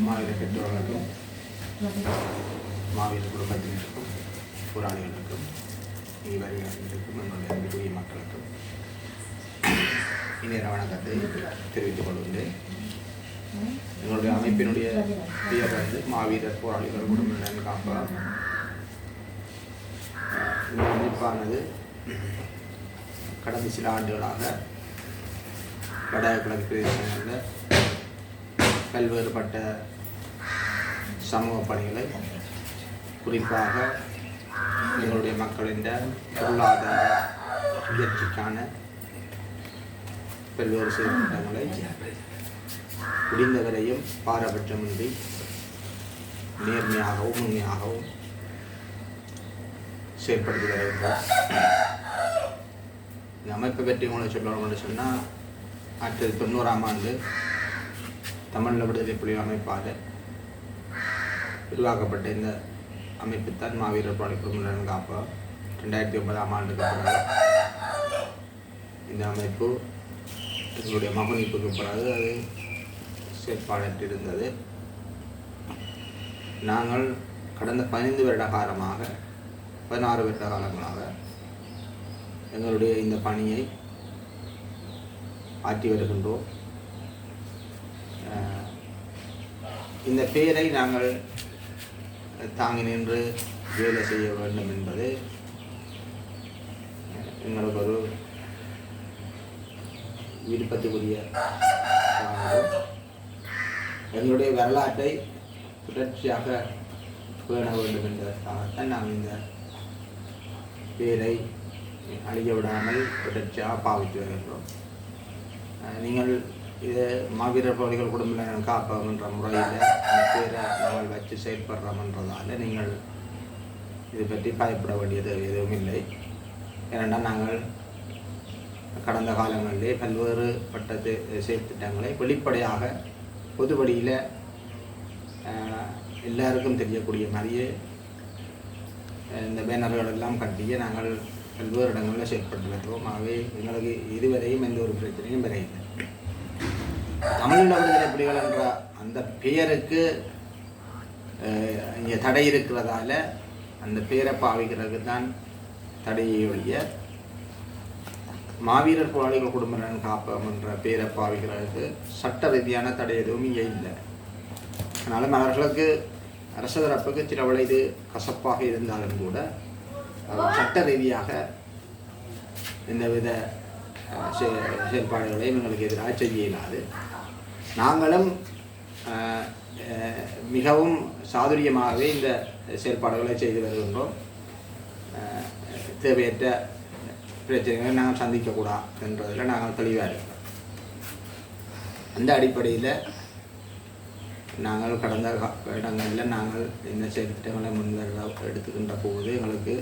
மாவீர பெற்றோர்களுக்கும் மாவீர குடும்பத்தினருக்கும் போராளிகளுக்கும் இவர்களுக்கும் எங்களுடைய அன்புக்குரிய மக்களுக்கும் இனிய வணக்கத்தை தெரிவித்துக் கொள்கின்றேன். எங்களுடைய அமைப்பினுடைய பெயர் வந்து மாவீரர் போராளிகள் குடும்ப காப்பா. இந்த அமைப்பானது கடந்த சில ஆண்டுகளாக வடகிழக்கு பிரதேசங்களில் பல்வேறுபட்ட சமூக பணிகளை, குறிப்பாக எங்களுடைய மக்களின் பொருளாதார உயர்ச்சிக்கான பல்வேறு செயல்திட்டங்களை முடிந்தவரையும் பாரபட்சமின்றி நேர்மையாகவும் உண்மையாகவும் செயல்படுத்தி வருகின்றோம். இந்த அமைப்பை பற்றி உங்களை சொல்லணும் என்று சொன்னால், 1990ஆம் ஆண்டு தமிழ் விடுதலை புலிகள் அமைப்பாக உருவாக்கப்பட்ட இந்த அமைப்புத்தான் மாவீரர் போராளி குடும்ப காப்பா. 2009ஆம் ஆண்டுக்கு பிறகு இந்த அமைப்பு எங்களுடைய மகனிப்புக்கு பிறகு அது செயற்பாடிருந்தது. நாங்கள் கடந்த 15 வருட காலமாக 16 வருட காலங்களாக எங்களுடைய இந்த பணியை ஆற்றி வருகின்றோம். இந்த பெயரை நாங்கள் தாங்கி நின்று வேலை செய்ய வேண்டும் என்பது எங்களுக்கு ஒரு விருப்பத்துக்குரிய எங்களுடைய வரலாற்றை தொடர்ச்சியாக பேண வேண்டும் என்பதற்காகத்தான் நாங்கள் இந்த பெயரை அழிய விடாமல் தொடர்ச்சியாக பாவித்து வருகின்றோம். நீங்கள் இது மாவீரர் போராளிகள் குடும்ப காப்பகம் என்ற முறையில் பேரை நாங்கள் வச்சு செயல்படுறோம்ன்றதால நீங்கள் இது பற்றி பயப்பட வேண்டியது எதுவும் இல்லை. ஏனென்றால் நாங்கள் கடந்த காலங்களிலே பல்வேறுபட்ட செயற்திட்டங்களை வெளிப்படையாக பொது வழியில் எல்லாருக்கும் தெரியக்கூடிய மாதிரியே இந்த பேனர்கள் எல்லாம் கட்டிய நாங்கள் பல்வேறு இடங்களில் செயல்பட்டு வருகிறோம். ஆகவே எங்களுக்கு இதுவரையும் எந்த ஒரு பிரச்சனையும் வரையில்லை. தமிழ் விடுதலை புலிகள் என்ற அந்த பெயருக்கு இங்கே தடை இருக்கிறதால அந்த பெயரை பாவிக்கிறதுக்கு தான் தடையை ஒழிய மாவீரர் போராளிகள் குடும்ப நலன் காப்பகம் என்ற பெயரை பாவிக்கிறதுக்கு சட்ட ரீதியான தடை எதுவும் இங்கே இல்லை. அதனால அவர்களுக்கு அரசு தரப்புக்கு சில இது கசப்பாக இருந்தாலும் கூட சட்ட ரீதியாக எந்தவித செயல்பாடுகளையும் எங்களுக்கு எதிராக செய்ய இயலாது. நாங்களும் மிகவும் சாதுரியமாகவே இந்த செயல்பாடுகளை செய்து வருகின்றோம். தேவையற்ற பிரச்சனைகளை நாங்கள் சந்திக்கக்கூடாது என்றதில் நாங்கள் தெளிவாக இருக்கிறோம். அந்த அடிப்படையில் நாங்கள் கடந்த இடங்களில் நாங்கள் இந்த செயல்திட்டங்களை முன்வர எடுத்துக்கின்ற போது எங்களுக்கு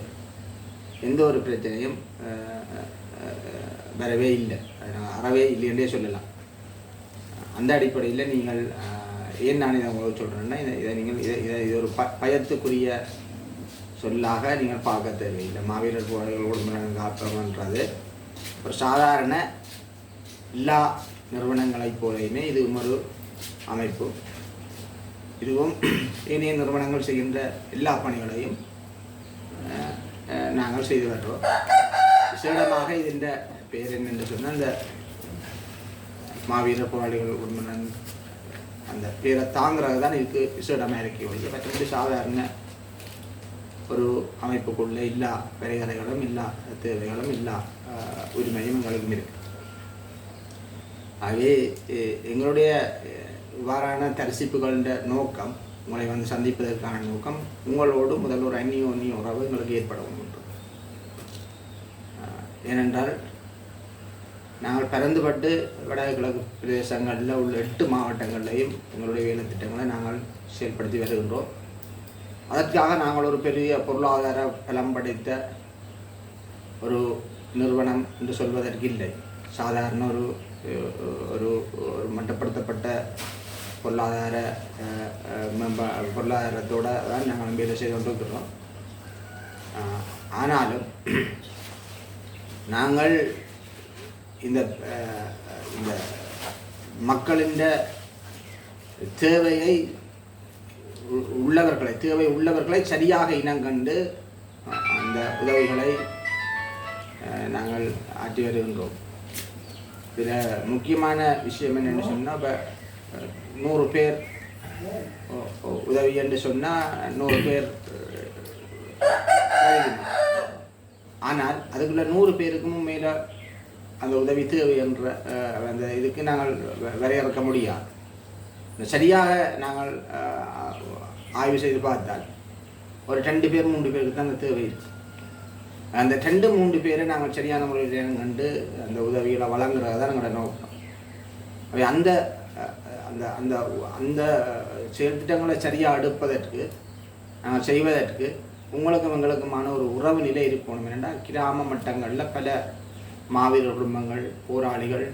எந்த ஒரு பிரச்சனையும் வரவே இல்லை, அறவே இல்லைன்றே சொல்லலாம். அந்த அடிப்படையில் நீங்கள் ஏன் நான் இதை உங்களுக்கு சொல்கிறேன்னா, இதை நீங்கள் இது ஒரு பயத்துக்குரிய சொல்லாக நீங்கள் பார்க்க தேவையில்லை. மாவீரர் போராளிகள் குடும்ப காப்பகம்ன்றது ஒரு சாதாரண எல்லா நிறுவனங்களைப் போலையுமே இதுவும் ஒரு அமைப்பு. இதுவும் ஏனைய நிறுவனங்கள் செய்கின்ற எல்லா பணிகளையும் நாங்கள் செய்து வருகிறோம். விசேடமாக இதன் பேர் என்னென்று சொன்னால், இந்த மாவீரர் போராளிகள் குடும்ப அந்த பேரை தாங்கிறது தான் இதுக்கு விசேடமாக இருக்க ஒழிய மற்றபடி சாதாரண ஒரு அமைப்புக்குள்ளே எல்லா வரைகதைகளும் எல்லா தேவைகளும் எல்லா உரிமையும் எங்களுக்கும் இருக்கு. ஆகவே எங்களுடைய இவ்வாறான தரிசிப்புகளின் நோக்கம், உங்களை வந்து சந்திப்பதற்கான நோக்கம், உங்களோடு முதல் ஒரு அந்நியோன்னிய உறவு எங்களுக்கு ஏற்பட வேண்டும். ஏனென்றால் நாங்கள் பரந்துபட்டு வடகிழக்கு பிரதேசங்களில் உள்ள 8 மாவட்டங்களையும் எங்களுடைய வேலை திட்டங்களை நாங்கள் செயல்படுத்தி வருகின்றோம். அதற்காக நாங்கள் ஒரு பெரிய பொருளாதார பலம் படைத்த ஒரு நிறுவனம் என்று சொல்வதற்கு இல்லை. சாதாரண ஒரு மட்டுப்படுத்தப்பட்ட பொருளாதாரத்தோடு தான் நாங்கள் வேலை செய்து கொண்டிருக்கிறோம். ஆனாலும் நாங்கள் இந்த மக்களின் தேவையை உள்ளவர்களை தேவை உள்ளவர்களை சரியாக இனங்கண்டு அந்த உதவிகளை நாங்கள் ஆற்றி வருகின்றோம். இதில் முக்கியமான விஷயம் என்னென்னு சொன்னால், இப்போ 100 பேர் உதவி என்று சொன்னால் 100 பேர், ஆனால் அதுக்குள்ள 100 பேருக்கும் மேலே அந்த உதவி தேவை என்ற அந்த இதுக்கு நாங்கள் வரையறுக்க முடியாது. சரியாக நாங்கள் ஆய்வு செய்து பார்த்தால் ஒரு 2 பேர் 3 பேருக்கு தான் அந்த தேவை இருக்குது. அந்த 2-3 பேரை நாங்கள் சரியான முறையில் கண்டு அந்த உதவிகளை வழங்குறது தான் எங்களோட நோக்கம். அவை அந்த அந்த அந்த அந்த செயல் திட்டங்களை சரியாக எடுப்பதற்கு நாங்கள் செய்வதற்கு உங்களுக்கும் எங்களுக்குமான ஒரு உறவு நிலை இருக்கணும். ஏனென்றால் கிராம மட்டங்களில் பல மாவீரர் குடும்பங்கள், போராளிகள்,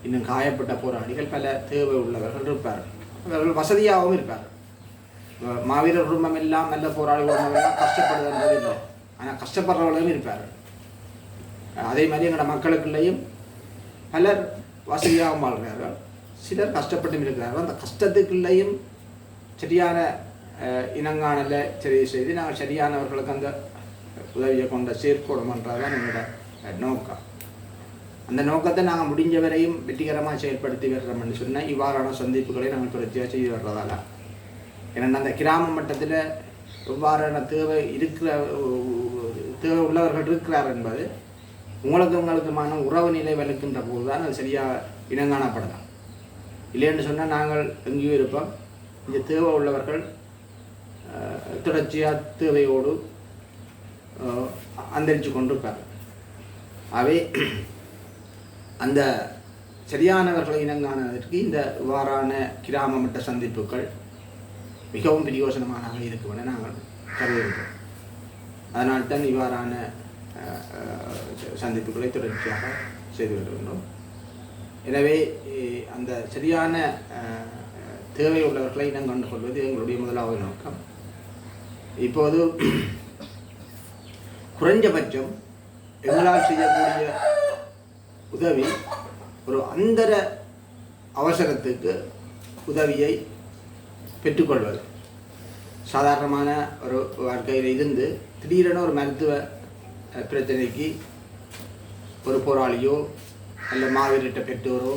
இன்னும் காயப்பட்ட போராளிகள், பல தேவை உள்ளவர்கள் இருப்பார்கள். அவர்கள் வசதியாகவும் இருப்பார்கள். மாவீரர் குடும்பம் எல்லாம் நல்ல போராளி குடும்பம் எல்லாம் கஷ்டப்படுவது இல்லை, ஆனால் கஷ்டப்படுறவர்களும் இருப்பார்கள். அதே மாதிரி எங்களோட மக்களுக்குள்ளேயும் பலர் வசதியாகவும் வாழ்கிறார்கள், சிலர் கஷ்டப்பட்டும் இருக்கிறார்கள். அந்த கஷ்டத்துக்குள்ளேயும் சரியான இனங்காணலை தெரிவு செய்து நாங்கள் சரியானவர்களுக்கு அந்த உதவியை கொண்ட சேர்க்கணுமன்றதான் எங்களோட நோக்கம். அந்த நோக்கத்தை நாங்கள் முடிஞ்ச வரையும் வெற்றிகரமாக செயல்படுத்தி வர்றோம்னு சொன்னால் இவ்வாறான சந்திப்புகளை நாங்கள் தொடர்ச்சியாக செய்து வர்றதால. ஏன்னா அந்த கிராம மட்டத்தில் எவ்வாறான தேவை உள்ளவர்கள் இருக்கிறார் என்பது உங்களுக்குமான உறவு நிலை வலுக்கின்ற போது தான் அது சரியாக இனங்காணப்படலாம். இல்லைன்னு சொன்னால் நாங்கள் எங்கேயும் இருப்போம், இந்த தேவை உள்ளவர்கள் தொடர்ச்சியாக தேவையோடு அந்தரித்து கொண்டிருப்பார். அவை அந்த சரியானவர்களை இனங்காணதற்கு இந்த இவ்வாறான கிராம மட்ட சந்திப்புகள் மிகவும் பிரயோசனமானதாக இருக்கும் என நாங்கள் கருதுகிறோம். அதனால்தான் இவ்வாறான சந்திப்புகளை தொடர்ச்சியாக செய்து வருகின்றோம். எனவே அந்த சரியான தேவை உள்ளவர்களை இனங்கண்டு கொள்வது எங்களுடைய முதலாவது நோக்கம். இப்போது குறைஞ்சபட்சம் எங்களால் செய்யக்கூடிய உதவி ஒரு அந்தர அவசரத்துக்கு உதவியை பெற்றுக்கொள்வது. சாதாரணமான ஒரு வாழ்க்கையில் இருந்து திடீரென ஒரு மருத்துவ பிரச்சனைக்கு ஒரு போராளியோ அல்ல மாவீரட்ட பெற்றோரோ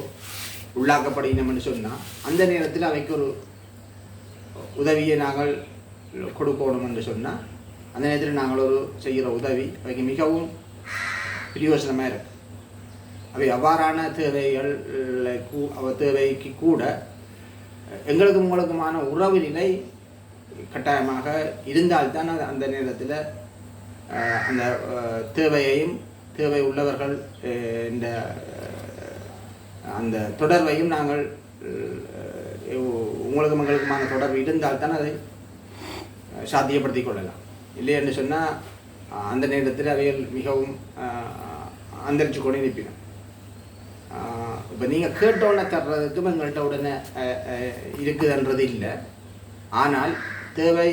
உள்ளாக்கப்படுகிறோம்னு சொன்னால் அந்த நேரத்தில் அவைக்கு ஒரு உதவியை நாங்கள் கொடுக்கணும் என்று சொன்னால் அந்த நேரத்தில் நாங்கள் ஒரு செய்கிற உதவி அவைக்கு மிகவும் பிரயோசனமாக இருக்கு. அவை அவ்வாறான தேவைக்கு கூட எங்களுக்கும் உங்களுக்குமான உறவு நிலை கட்டாயமாக இருந்தால்தான் அந்த நேரத்தில் அந்த தேவையையும் தேவை உள்ளவர்கள் இந்த அந்த தொடர்பையும் நாங்கள் உங்களுக்கும் எங்களுக்குமான தொடர்பு இருந்தால்தான் அதை சாத்தியப்படுத்தி கொள்ளலாம். இல்லை என்று சொன்னால் அந்த நேரத்தில் அவைகள் மிகவும் அந்தரிச்சு கொண்டு நிற்பிடும். இப்போ நீங்கள் கேட்டோடனே தர்றதுக்கும் எங்கள்கிட்ட உடனே இருக்குதுன்றது இல்லை. ஆனால் தேவை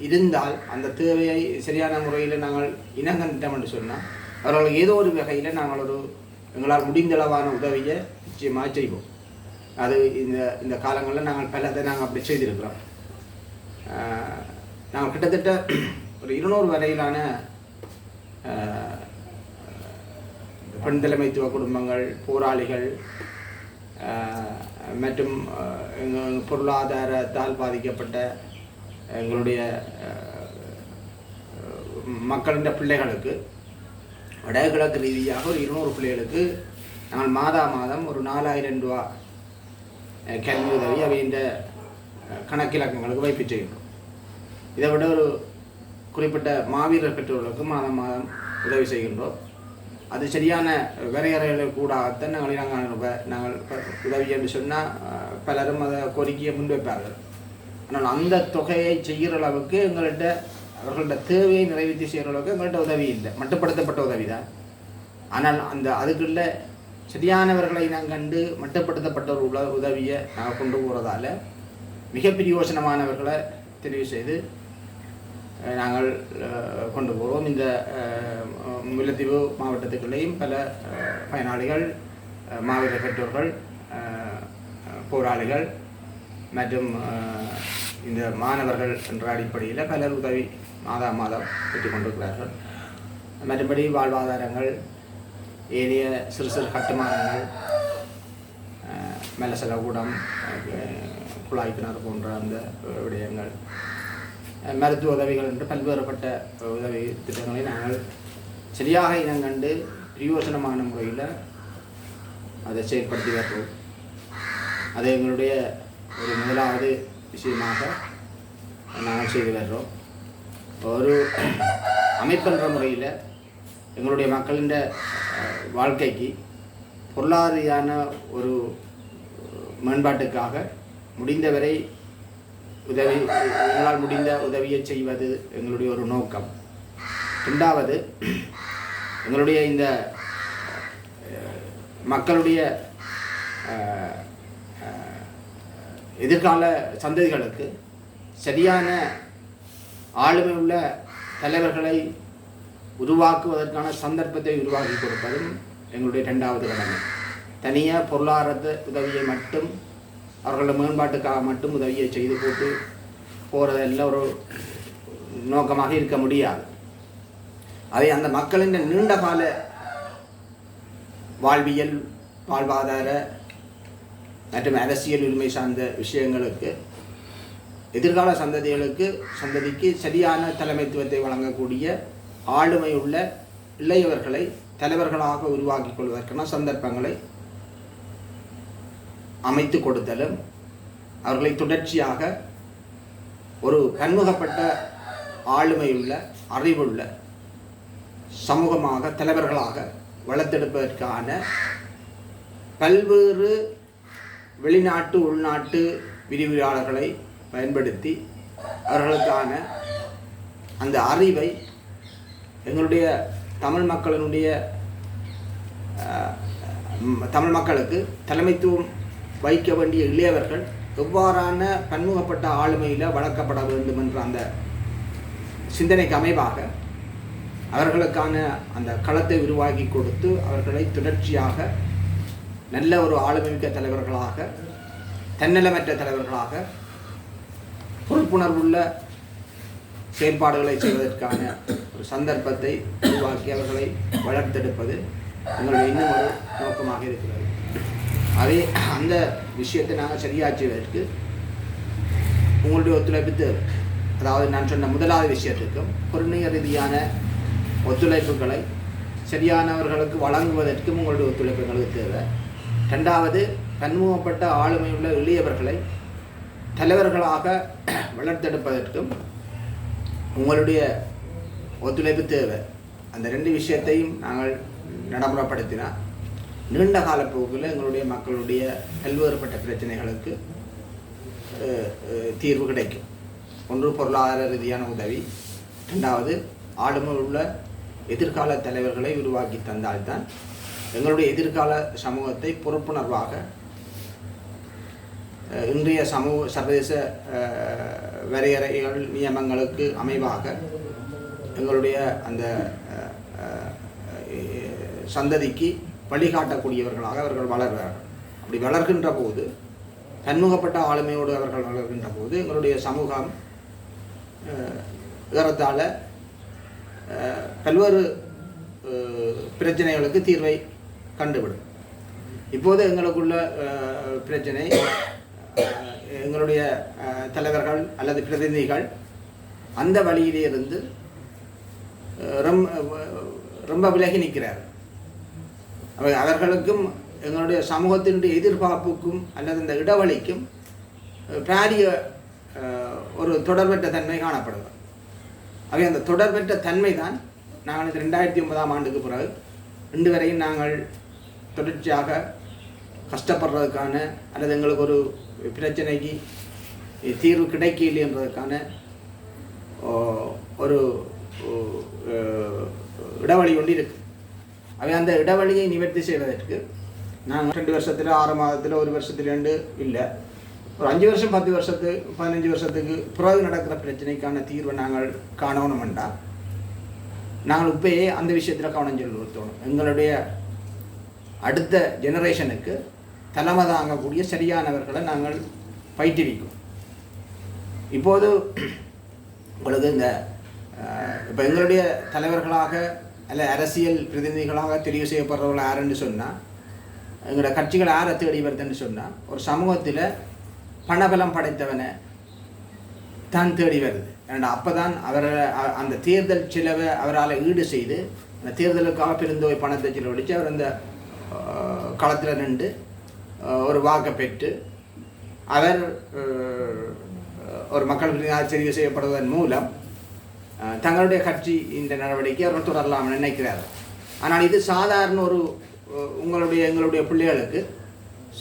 இருந்தால் அந்த தேவையை சரியான முறையில் நாங்கள் இனங்கண்டோம் என்று சொன்னால் அவர்களுக்கு ஏதோ ஒரு வகையில் நாங்கள் ஒரு எங்களால் முடிந்தளவான உதவியை நிச்சயமாக செய்வோம். அது இந்த காலங்களில் நாங்கள் பலதை நாங்கள் அப்படி செய்திருக்கிறோம். நாங்கள் கிட்டத்தட்ட ஒரு 200 வரையிலான பெண் தலைமைத்துவ குடும்பங்கள், போராளிகள் மற்றும் பொருளாதாரத்தால் பாதிக்கப்பட்ட எங்களுடைய மக்களின் பிள்ளைகளுக்கு வடகிழக்கு ரீதியாக ஒரு 200 பிள்ளைகளுக்கு நாங்கள் மாதம் ஒரு 4000 ரூபா கல்வி உதவி அவை இந்த கணக்கிலக்கங்களுக்கு வைப்பு செய்கின்றோம். இதை விட ஒரு குறிப்பிட்ட மாவீரர் பெற்றோர்களுக்கு மாதம் உதவி செய்கின்றோம். அது சரியான வரையறைகள் கூடாகத்தான் நாங்கள் உதவி என்று சொன்னால் பலரும் அதை கோரிக்கையை முன்வைப்பார்கள். ஆனால் அந்த தொகையை செய்கிற அளவுக்கு எங்கள்கிட்ட அவர்களோட தேவையை நிறைவேற்றி செய்கிற அளவுக்கு எங்கள்கிட்ட உதவி இல்லை, மட்டுப்படுத்தப்பட்ட உதவி தான். ஆனால் அதுக்குள்ள சரியானவர்களை நாங்கள் கண்டு மட்டுப்படுத்தப்பட்ட ஒரு உதவியை நாங்கள் கொண்டு போகிறதால மிக பிரயோசனமானவர்களை தெரிவு செய்து நாங்கள் கொண்டு போகிறோம். இந்த முல்லைத்தீவு மாவட்டத்துக்குள்ளேயும் பல பயனாளிகள், மாவட்ட பெற்றோர்கள், போராளிகள் மற்றும் இந்த மாணவர்கள் என்ற அடிப்படையில் பலர் உதவி மாதம் பெற்றுக் கொண்டிருக்கிறார்கள். மற்றபடி வாழ்வாதாரங்கள், ஏனைய சிறு சிறு கட்டுமானங்கள், மெலசலகூடம், குழாய் கிணறு போன்ற அந்த விடயங்கள், மருத்துவ உதவிகள் என்று பல்வேறுபட்ட உதவி திட்டங்களை நாங்கள் சரியாக இனங்கண்டு பிரயோசனமான முறையில் அதை செயல்படுத்தி வருகிறோம். அதை எங்களுடைய ஒரு முதலாவது விஷயமாக நாங்கள் செய்து வர்றோம். ஒரு அமைப்பென்ற முறையில் எங்களுடைய மக்களின் வாழ்க்கைக்கு பொருளாதார ஒரு மேம்பாட்டுக்காக முடிந்தவரை எங்களால் முடிந்த உதவியை செய்வது எங்களுடைய ஒரு நோக்கம். இரண்டாவது, எங்களுடைய இந்த மக்களுடைய எதிர்கால சந்ததிகளுக்கு சரியான ஆளுமை உள்ள தலைவர்களை உருவாக்குவதற்கான சந்தர்ப்பத்தை உருவாக்கி கொடுப்பதும் எங்களுடைய இரண்டாவது கடமை. தனியாக பொருளாதார உதவியை மட்டும், அவர்களோட மேம்பாட்டுக்காக மட்டும் உதவியை செய்து போட்டு போகிறதெல்லாம் ஒரு நோக்கமாக இருக்க முடியாது. அதை அந்த மக்களின் நீண்ட கால வாழ்வியல், வாழ்வாதார மற்றும் அரசியல் உரிமை சார்ந்த விஷயங்களுக்கு எதிர்கால சந்ததிக்கு சரியான தலைமைத்துவத்தை வழங்கக்கூடிய ஆளுமை உள்ள இளையவர்களை தலைவர்களாக உருவாக்கிக் கொள்வதற்கான சந்தர்ப்பங்களை அமைத்து கொடுத்தலும், அவர்களை தொடர்ச்சியாக ஒரு பன்முகப்பட்ட ஆளுமையுள்ள அறிவுள்ள சமூகமாக தலைவர்களாக வளர்த்தெடுப்பதற்கான பல்வேறு வெளிநாட்டு உள்நாட்டு விரிவுரையாளர்களை பயன்படுத்தி அவர்களுக்கான அந்த அறிவை எங்களுடைய தமிழ் மக்களுக்கு தலைமைத்துவம் வைக்க வேண்டிய இளையவர்கள் எவ்வாறான பன்முகப்பட்ட ஆளுமையில் வளர்க்கப்பட வேண்டும் என்ற அந்த சிந்தனைக்கு அமைவாக அவர்களுக்கான அந்த களத்தை உருவாக்கி கொடுத்து அவர்களை தொடர்ச்சியாக நல்ல ஒரு ஆளுமைமிக்க தலைவர்களாக, தன்னலமற்ற தலைவர்களாக, பொறுப்புணர்வுள்ள செயல்பாடுகளை செய்வதற்கான ஒரு சந்தர்ப்பத்தை உருவாக்கி அவர்களை வளர்த்தெடுப்பது எங்களுடைய இன்னும் ஒரு நோக்கமாக இருக்கிறது. அதே அந்த விஷயத்தை நாங்கள் சரியாற்றுவதற்கு உங்களுடைய ஒத்துழைப்பு தேவை. அதாவது நான் சொன்ன முதலாவது விஷயத்துக்கும் பொருளிய ரீதியான ஒத்துழைப்புகளை சரியானவர்களுக்கு வழங்குவதற்கும் உங்களுடைய ஒத்துழைப்பு எங்களுக்கு தேவை. இரண்டாவது, பன்முகப்பட்ட ஆளுமையுள்ள எளியவர்களை தலைவர்களாக வளர்த்தெடுப்பதற்கும் உங்களுடைய ஒத்துழைப்பு தேவை. அந்த ரெண்டு விஷயத்தையும் நாங்கள் நடைமுறைப்படுத்தினால் நீண்ட காலப்போக்கில் எங்களுடைய மக்களுடைய பல்வேறுபட்ட பிரச்சனைகளுக்கு தீர்வு கிடைக்கும். ஒன்று, பொருளாதார ரீதியான உதவி. இரண்டாவது, ஆளுமை உள்ள எதிர்கால தலைவர்களை உருவாக்கி தந்தால்தான் எங்களுடைய எதிர்கால சமூகத்தை பொறுப்புணர்வாக இன்றைய சர்வதேச வரையறைகள் நியமங்களுக்கு அமைவாக எங்களுடைய அந்த சந்ததிக்கு வழிகாட்டக்கூடியவர்களாக அவர்கள் வளர்வார்கள். அப்படி வளர்கின்ற போது, பன்முகப்பட்ட ஆளுமையோடு அவர்கள் வளர்கின்ற போது எங்களுடைய சமூகம் ஏறத்தாழ பல்வேறு பிரச்சனைகளுக்கு தீர்வை கண்டுவிடும். இப்போது எங்களுக்குள்ள பிரச்சனை, எங்களுடைய தலைவர்கள் அல்லது பிரதிநிதிகள் அந்த வழியிலே இருந்து ரொம்ப விலகி நிற்கிறார். அவர்களுக்கும் எங்களுடைய சமூகத்தினுடைய எதிர்பார்ப்புக்கும் அல்லது இந்த இடைவெளிக்கும் பாரிய ஒரு தொடர்பற்ற தன்மை காணப்படுகிறது. அவை அந்த தொடர்பற்ற தன்மை தான் நாங்கள் 2009ஆம் ஆண்டுக்கு பிறகு இன்று வரையும் நாங்கள் தொடர்ச்சியாக கஷ்டப்படுறதுக்கான அல்லது எங்களுக்கு ஒரு பிரச்சனைக்கு தீர்வு கிடைக்கவில்லை என்பதற்கான ஒரு இடைவெளி ஒன்று இருக்குது. அவை அந்த இடைவெளியை நிவர்த்தி செய்வதற்கு நாங்கள் 2 வருஷத்தில் 6 மாதத்தில் 1 வருஷத்தில் 2 இல்லை, ஒரு 5 வருஷம் 10 வருஷத்துக்கு 15 வருஷத்துக்கு பிறகு நடக்கிற பிரச்சனைக்கான தீர்வை நாங்கள் காணணுமெண்டா நாங்கள் இப்பயே அந்த விஷயத்தில் கவனம் செலுத்தணும். எங்களுடைய அடுத்த ஜெனரேஷனுக்கு தலைமை தாங்கக்கூடிய சரியானவர்களை நாங்கள் பயிற்றுவிக்கும். இப்போது உங்களுக்கு இந்த இப்போ எங்களுடைய தலைவர்களாக அல்ல அரசியல் பிரதிநிதிகளாக தெரிவு செய்யப்படுறவர்கள் யாருன்னு சொன்னால் எங்களோட கட்சிகள் யாரை தேடி வருதுன்னு சொன்னால் ஒரு சமூகத்தில் பணபலம் படைத்தவனை தான் தேடி வருது. ஏன்னா அப்போ தான் அவரை அந்த தேர்தல் செலவை அவரால் ஈடு செய்து அந்த தேர்தலுக்காக பெருந்தொகை பணத்தை செலவழித்து அவர் அந்த களத்தில் நின்று ஒரு வாக்கை பெற்று அவர் ஒரு மக்கள் பிரதிநிதியாக தெரிவு செய்யப்படுவதன் மூலம் தங்களுடைய கட்சி இந்த நடவடிக்கை அவர்கள் தொடரலாம் நினைக்கிறார்கள். ஆனால் இது சாதாரண ஒரு எங்களுடைய பிள்ளைகளுக்கு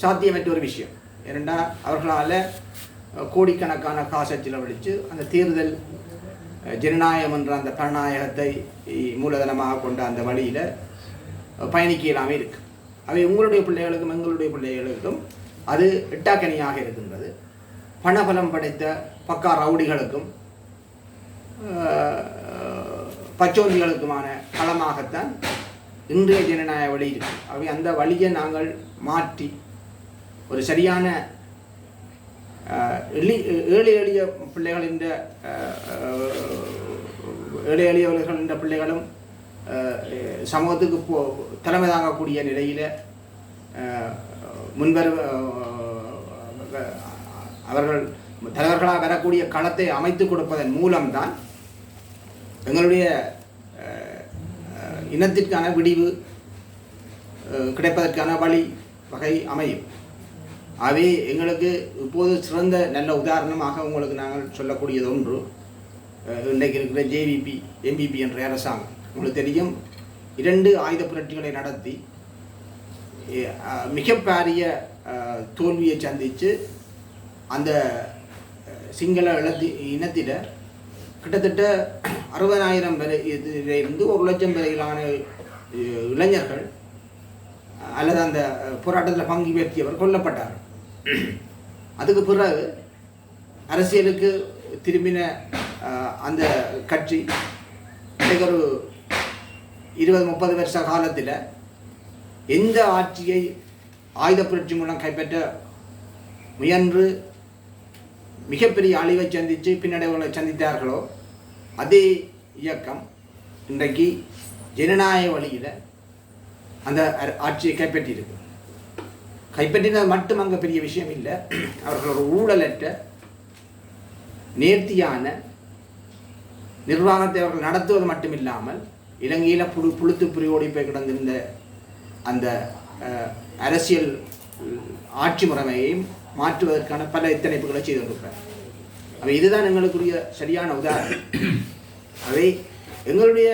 சாத்தியமற்ற ஒரு விஷயம். ஏனென்றா அவர்களால் கோடிக்கணக்கான காசை செலவழித்து அந்த தேர்தல் ஜனநாயகம் என்ற அந்த பணநாயகத்தை மூலதனமாக கொண்ட அந்த வழியில் பயணிக்க இல்லாமல் இருக்குது. அவை உங்களுடைய பிள்ளைகளுக்கும் எங்களுடைய பிள்ளைகளுக்கும் அது எட்டாக்கனியாக இருக்கின்றது. பணபலம் படைத்த பக்கா ரவுடிகளுக்கும் பச்சோந்திகளுக்குமான களமாகத்தான் இன்றைய ஜனநாயக வழி இருக்கு. அவை அந்த வழியை நாங்கள் மாற்றி ஒரு சரியான ஏழை எளிய பிள்ளைகளின் ஏழை எளியவர்களின் பிள்ளைகளும் சமூகத்துக்கு தலைமை தாங்கக்கூடிய நிலையில் அவர்கள் தலைவர்களாக வரக்கூடிய களத்தை அமைத்து கொடுப்பதன் மூலம்தான் எங்களுடைய இனத்திற்கான விடிவு கிடைப்பதற்கான வழி வகை அமையும். அவை எங்களுக்கு இப்போது சிறந்த நல்ல உதாரணமாக உங்களுக்கு நாங்கள் சொல்லக்கூடியது ஒன்று, இன்றைக்கு இருக்கிற ஜேவிபி எம்பிபி என்ற அரசாங்கம். உங்களுக்கு தெரியும், 2 ஆயுத புரட்சிகளை நடத்தி மிகப்பெரிய தோல்வியை சந்தித்து அந்த சிங்கள இனத்தில கிட்டத்தட்ட 60,000 வரையிலிருந்து 1,00,000 வரையிலான இளைஞர்கள் அல்லது அந்த போராட்டத்தில் பங்கு பெற்றியவர் கொல்லப்பட்டார். அதுக்கு பிறகு அரசியலுக்கு திரும்பின அந்த கட்சி ஒரு 20-30 வருஷ காலத்தில் எந்த ஆட்சியை ஆயுத புரட்சி மூலம் கைப்பற்ற முயன்று மிகப்பெரிய அழிவை சந்தித்து பின்னடைவுகளை சந்தித்தார்களோ அதே இயக்கம் இன்றைக்கு ஜனநாயக வழியில் அந்த ஆட்சியை கைப்பற்றியிருக்கு. கைப்பற்றினது மட்டும் அங்கே பெரிய விஷயம் இல்லை. அவர்கள் ஒரு ஊழலற்ற நேர்த்தியான நிர்வாகத்தை அவர்கள் நடத்துவது மட்டும் இல்லாமல் இலங்கையில் புழுத்து புரியோடி போய் கிடந்திருந்த அந்த அரசியல் ஆட்சி முறைமையையும் மாற்றுவதற்கான பல எத்தனைப்புகளை செய்து கொண்டிருக்கிறார். அவை இதுதான் எங்களுக்குரிய சரியான உதாரணம். அவை எங்களுடைய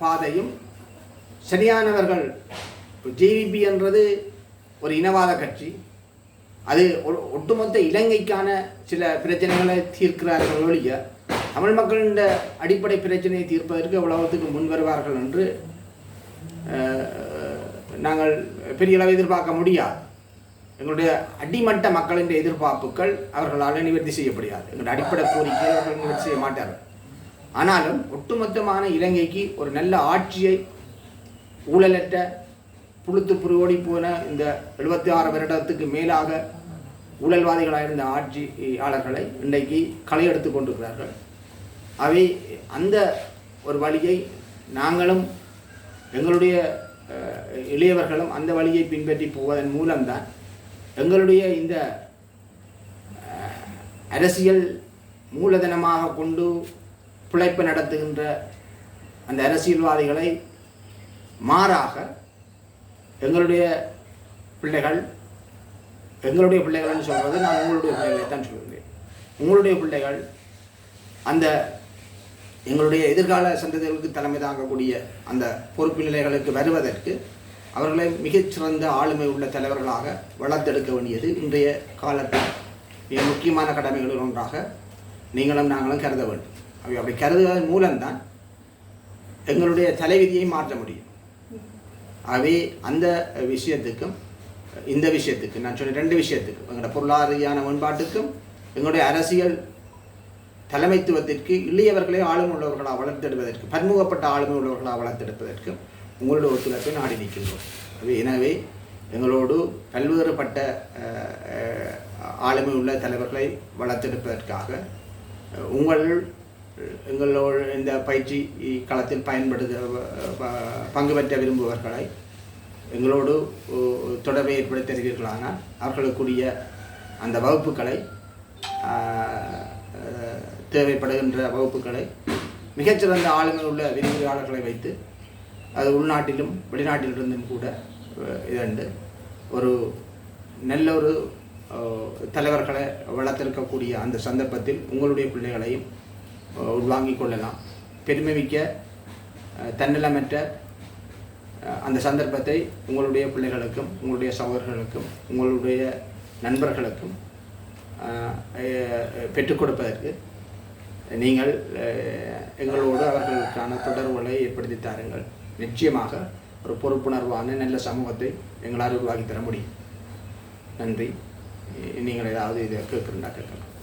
பாதையும் சரியானவர்கள். ஜேவிபி என்றது ஒரு இனவாத கட்சி. அது ஒட்டுமொத்த இலங்கைக்கான சில பிரச்சனைகளை தீர்க்கிறார்கள் ஒழிய தமிழ் மக்களின் அடிப்படை பிரச்சனையை தீர்ப்பதற்கு எவ்வளவுக்கு முன் வருவார்கள் என்று நாங்கள் பெரிய அளவு எதிர்பார்க்க முடியாது. எங்களுடைய அடிமட்ட மக்களின் எதிர்பார்ப்புகள் அவர்களால் நிவர்த்தி செய்யப்படாது. எங்களுடைய அடிப்படை கோரிக்கை அவர்கள் நிவர்த்தி செய்ய மாட்டார்கள். ஆனாலும் ஒட்டுமொத்தமான இலங்கைக்கு ஒரு நல்ல ஆட்சியை ஊழலற்ற புழுத்து புரியோடி போன இந்த 76 வருடத்துக்கு மேலாக ஊழல்வாதிகளாக இருந்த ஆட்சியாளர்களை இன்றைக்கு களையெடுத்து கொண்டிருக்கிறார்கள். அவை அந்த ஒரு வழியை நாங்களும் எங்களுடைய இளையவர்களும் அந்த வழியை பின்பற்றி போவதன் மூலம்தான் எங்களுடைய இந்த அரசியல் மூலதனமாக கொண்டு பிழைப்பு நடத்துகின்ற அந்த அரசியல்வாதிகளை மாறாக எங்களுடைய பிள்ளைகள் சொல்வது, நான் உங்களுடைய பிள்ளைகளை தான் சொல்கிறேன். உங்களுடைய பிள்ளைகள் அந்த எங்களுடைய எதிர்கால சந்ததிகளுக்கு தலைமை தாங்கக்கூடிய அந்த பொறுப்பு நிலைகளுக்கு வருவதற்கு அவர்களை மிகச்சிறந்த ஆளுமை உள்ள தலைவர்களாக வளர்த்தெடுக்க வேண்டியது இன்றைய காலத்தில் மிக முக்கியமான கடமைகளில் ஒன்றாக நீங்களும் நாங்களும் கருத வேண்டும். அப்படி கருதுவதன் மூலம்தான் எங்களுடைய தலைவிதியை மாற்ற முடியும். ஆகவே அந்த விஷயத்துக்கும் இந்த விஷயத்துக்கு நான் சொன்ன 2 விஷயத்துக்கு, எங்களுடைய பொருளாதார மேம்பாட்டுக்கும் எங்களுடைய அரசியல் தலைமைத்துவத்திற்கு இளையவர்களை ஆளுமை உள்ளவர்களாக வளர்த்தெடுப்பதற்கு, பன்முகப்பட்ட ஆளுமை உள்ளவர்களாக வளர்த்தெடுப்பதற்கு உங்களுடைய ஒத்துழைப்பை நாடி நிற்கின்றோம். எனவே எங்களோடு பல்வேறுபட்ட ஆளுமை உள்ள தலைவர்களை வளர்த்தெடுப்பதற்காக எங்களோட இந்த பயிற்சி களத்தில் பங்கு பெற்ற விரும்புபவர்களை எங்களோடு தொடர்பை ஏற்படுத்துகிறீர்களானால் அவர்களுக்குரிய அந்த வகுப்புகளை தேவைப்படுகின்ற வகுப்புகளை மிகச்சிறந்த ஆளுமை உள்ள விரிவுரையாளர்களை வைத்து அது உள்நாட்டிலும் வெளிநாட்டிலிருந்தும் கூட இதண்டு ஒரு நல்ல ஒரு தலைவர்களை வளர்த்திருக்கக்கூடிய அந்த சந்தர்ப்பத்தில் உங்களுடைய பிள்ளைகளையும் உள்வாங்கிக் கொள்ளலாம். பெருமைமிக்க தன்னலமற்ற அந்த சந்தர்ப்பத்தை உங்களுடைய பிள்ளைகளுக்கும் உங்களுடைய சகோதரர்களுக்கும் உங்களுடைய நண்பர்களுக்கும் பெற்றுக் கொடுப்பதற்கு நீங்கள் எங்களோடு அவர்களுக்கான தொடர்புகளை ஏற்படுத்தி தாருங்கள். நிச்சயமாக ஒரு பொறுப்புணர்வான நல்ல சமூகத்தை எங்களால் உருவாக்கி தர முடியும். நன்றி. நீங்கள் ஏதாவது இதை கேட்குறா கேட்கலாம்.